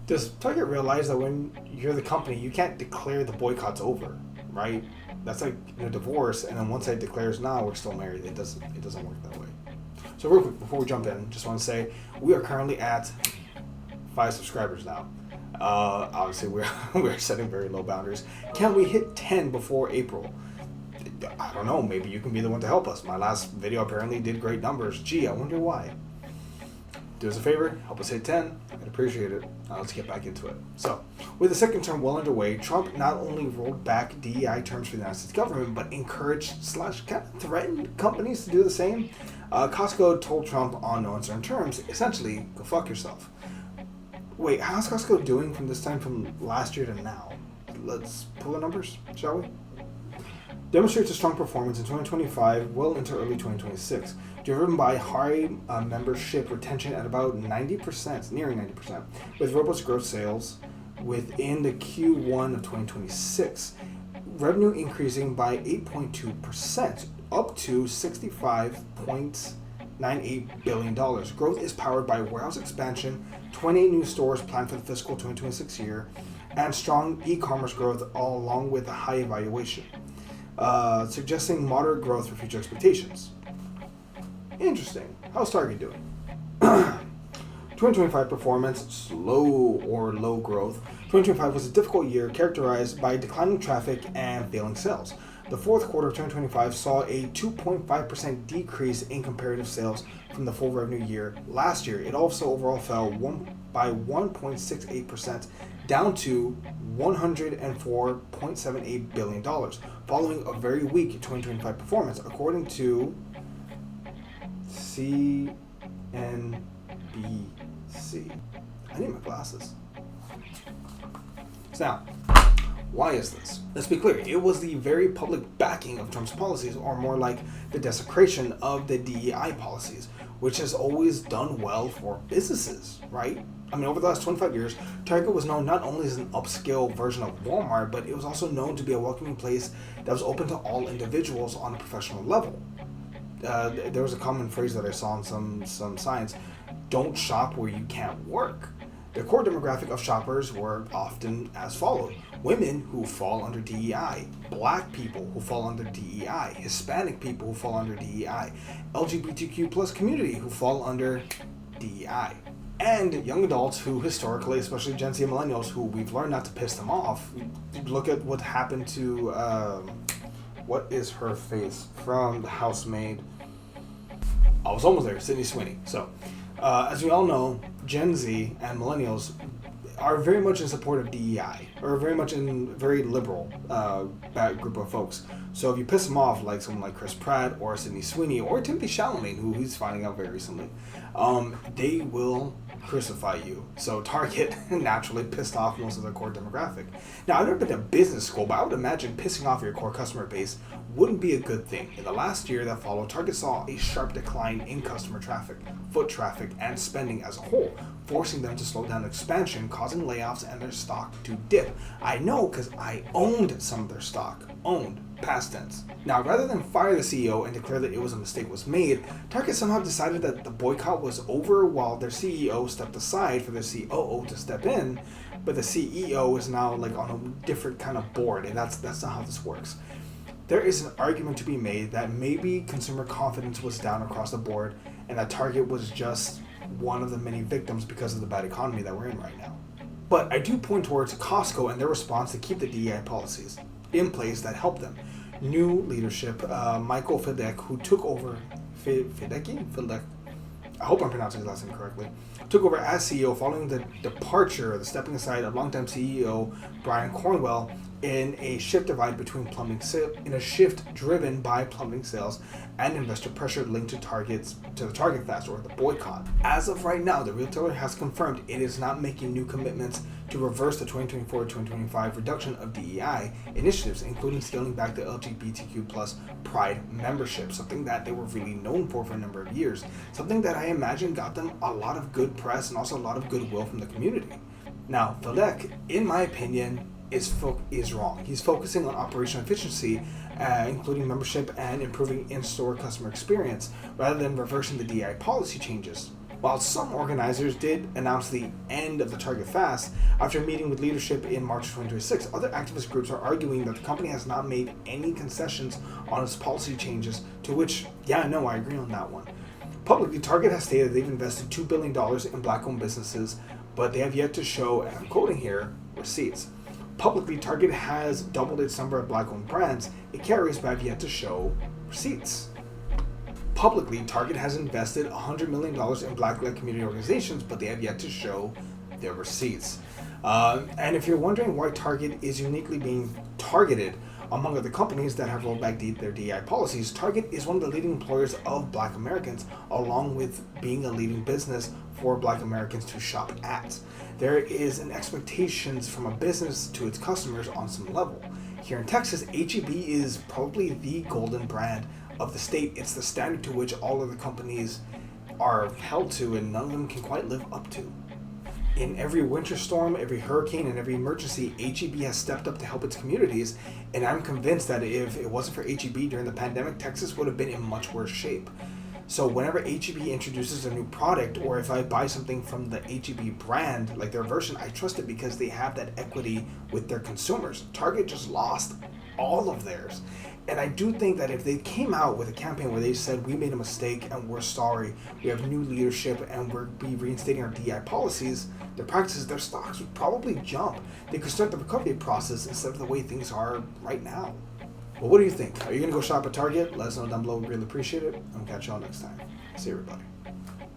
Does Target realize that when you're the company, you can't declare the boycott's over, right? That's like in a divorce, and then one side declares, "Nah, we're still married." It doesn't work that way. So real quick, before we jump in, just want to say we are currently at 5 subscribers now. Obviously, we're setting very low boundaries. Can we hit 10 before April? I don't know. Maybe you can be the one to help us. My last video apparently did great numbers. Gee, I wonder why. Do us a favor, help us hit 10. I'd appreciate it. Let's get back into it. So, with the second term well underway, Trump not only rolled back DEI terms for the United States government, but encouraged / kind of threatened companies to do the same. Costco told Trump on no uncertain terms, essentially, go fuck yourself. Wait, how's Costco doing from this time from last year to now? Let's pull the numbers, shall we? Demonstrates a strong performance in 2025, well into early 2026, driven by high membership retention at about 90%, nearing 90%, with robust growth sales within the Q1 of 2026. Revenue increasing by 8.2%, up to $65.98 billion. Growth is powered by warehouse expansion, 28 new stores planned for the fiscal 2026 year, and strong e-commerce growth along with a high valuation. Suggesting moderate growth for future expectations. Interesting. How's Target doing? 2025 performance, slow or low growth. 2025 was a difficult year characterized by declining traffic and failing sales. The fourth quarter of 2025 saw a 2.5% decrease in comparative sales from the full revenue year last year. It also overall fell by 1.68%, down to $104.78 billion, following a very weak 2025 performance, according to CNBC. I need my glasses. So now, why is this? Let's be clear. It was the very public backing of Trump's policies, or more like the desecration of the DEI policies, which has always done well for businesses, right? I mean, over the last 25 years, Target was known not only as an upscale version of Walmart, but it was also known to be a welcoming place that was open to all individuals on a professional level. There was a common phrase that I saw on some signs: "Don't shop where you can't work." The core demographic of shoppers were often as follows: women who fall under DEI, black people who fall under DEI, Hispanic people who fall under DEI, LGBTQ plus community who fall under DEI, and young adults who historically, especially Gen Z and millennials, who we've learned not to piss them off. Look at what happened to, what is her face from The Housemaid? I was almost there, Sydney Sweeney. So, as we all know, Gen Z and millennials are very much in support of DEI, or very much in very liberal group of folks. So if you piss them off, like someone like Chris Pratt or Sydney Sweeney or Timothy Chalamet, who he's finding out very recently, they will crucify you. So Target naturally pissed off most of their core demographic. Now, I've never been to business school, but I would imagine pissing off your core customer base wouldn't be a good thing. In the last year that followed, Target saw a sharp decline in customer traffic, foot traffic, and spending as a whole, forcing them to slow down expansion, causing layoffs and their stock to dip. I know because I owned some of their stock. Owned. Past tense. Now, rather than fire the CEO and declare that it was a mistake was made, Target somehow decided that the boycott was over while their CEO stepped aside for their COO to step in, but the CEO is now like on a different kind of board, and that's not how this works. There is an argument to be made that maybe consumer confidence was down across the board and that Target was just one of the many victims because of the bad economy that we're in right now. But I do point towards Costco and their response to keep the DEI policies in place that helped them. New leadership, Michael Fidek, who took over, Fidek, I hope I'm pronouncing his last name correctly, took over as CEO following the departure, the stepping aside of longtime CEO Brian Cornwell, in a shift driven by plumbing sales and investor pressure linked to the Target fast or the boycott. As of right now, the retailer has confirmed it is not making new commitments to reverse the 2024-2025 reduction of DEI initiatives, including scaling back the LGBTQ plus Pride membership, something that they were really known for a number of years, something that I imagine got them a lot of good press and also a lot of goodwill from the community. Now, Fidek, in my opinion, is wrong. He's focusing on operational efficiency, including membership and improving in-store customer experience, rather than reversing the DEI policy changes. While some organizers did announce the end of the Target fast after meeting with leadership in March 2026, other activist groups are arguing that the company has not made any concessions on its policy changes, to which, yeah, no, I agree on that one. Publicly, Target has stated they've invested $2 billion in black-owned businesses, but they have yet to show, and I'm quoting here, receipts. Publicly, Target has doubled its number of black-owned brands it carries, but have yet to show receipts. Publicly, Target has invested $100 million in black-led community organizations, but they have yet to show their receipts. And if you're wondering why Target is uniquely being targeted among other companies that have rolled back their DEI policies, Target is one of the leading employers of black Americans, along with being a leading business for black Americans to shop at. There is an expectations from a business to its customers on some level. Here in Texas, H-E-B is probably the golden brand of the state. It's the standard to which all of the companies are held to, and none of them can quite live up to. In every winter storm, every hurricane, and every emergency, H-E-B has stepped up to help its communities, and I'm convinced that if it wasn't for H-E-B during the pandemic, Texas would have been in much worse shape. So whenever H-E-B introduces a new product, or if I buy something from the H-E-B brand, like their version, I trust it because they have that equity with their consumers. Target just lost all of theirs. And I do think that if they came out with a campaign where they said, we made a mistake and we're sorry, we have new leadership and we're reinstating our DI policies, their practices, their stocks would probably jump. They could start the recovery process instead of the way things are right now. Well, what do you think? Are you going to go shop at Target? Let us know down below. We'd really appreciate it. And we'll catch y'all next time. See you, everybody.